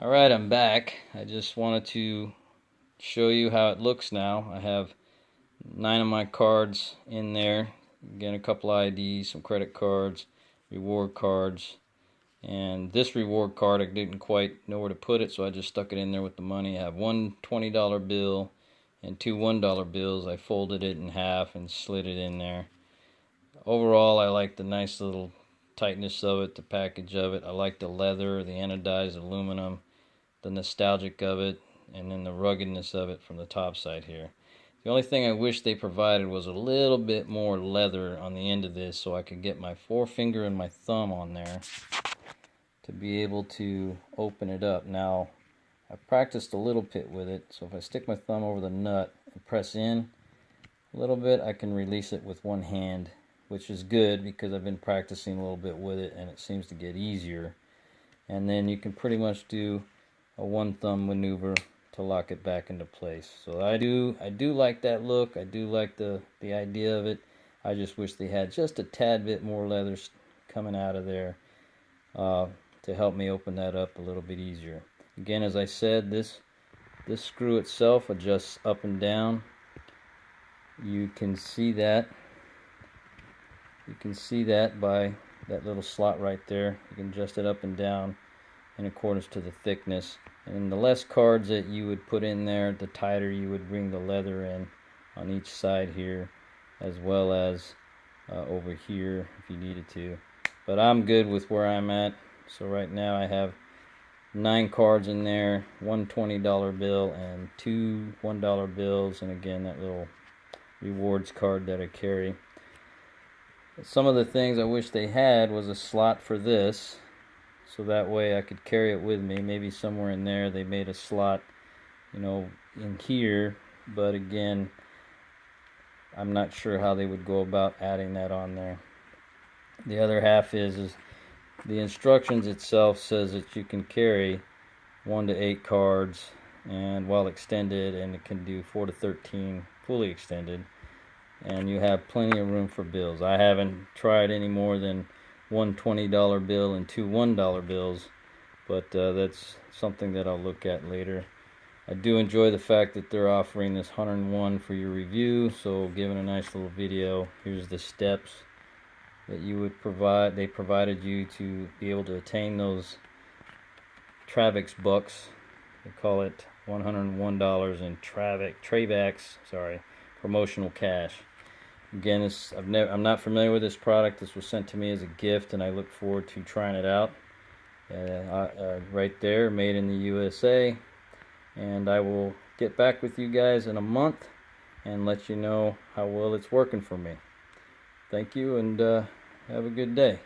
Alright, I'm back. I just wanted to show you how it looks now. I have 9 of my cards in there. Again, a couple IDs, some credit cards, reward cards. And this reward card, I didn't quite know where to put it, so I just stuck it in there with the money. I have one $20 bill and two $1 bills. I folded it in half and slid it in there. Overall, I like the nice little tightness of it, the package of it. I like the leather, the anodized aluminum, the nostalgic of it, and then the ruggedness of it from the top side here. The only thing I wish they provided was a little bit more leather on the end of this so I could get my forefinger and my thumb on there to be able to open it up. Now, I practiced a little bit with it, so if I stick my thumb over the nut and press in a little bit, I can release it with one hand, which is good because I've been practicing a little bit with it and it seems to get easier. And then you can pretty much do a one thumb maneuver to lock it back into place. So I do like that look. I do like the idea of it. I just wish they had just a tad bit more leather coming out of there to help me open that up a little bit easier. Again, as I said, this screw itself adjusts up and down. You can see that. You can see that by that little slot right there. You can adjust it up and down in accordance to the thickness. And the less cards that you would put in there, the tighter you would bring the leather in on each side here, as well as over here if you needed to. But I'm good with where I'm at. So right now I have 9 cards in there, one $20 bill and two $1 bills, and again that little rewards card that I carry. Some of the things I wish they had was a slot for this, so that way I could carry it with me. Maybe somewhere in there they made a slot, in here, but again, I'm not sure how they would go about adding that on there. The other half is the instructions itself says that you can carry 1 to 8 cards and while extended, and it can do 4 to 13 fully extended, and you have plenty of room for bills. I haven't tried any more than one $20 bill and two $1 bills, but that's something that I'll look at later. I do enjoy the fact that they're offering this 101 for your review, so given a nice little video, here's the steps that you would provide. They provided you to be able to attain those Trayvax bucks. They call it $101 in Trayvax, promotional cash. Again, I'm not familiar with this product. This was sent to me as a gift, and I look forward to trying it out. Right there, made in the USA. And I will get back with you guys in a month and let you know how well it's working for me. Thank you, and have a good day.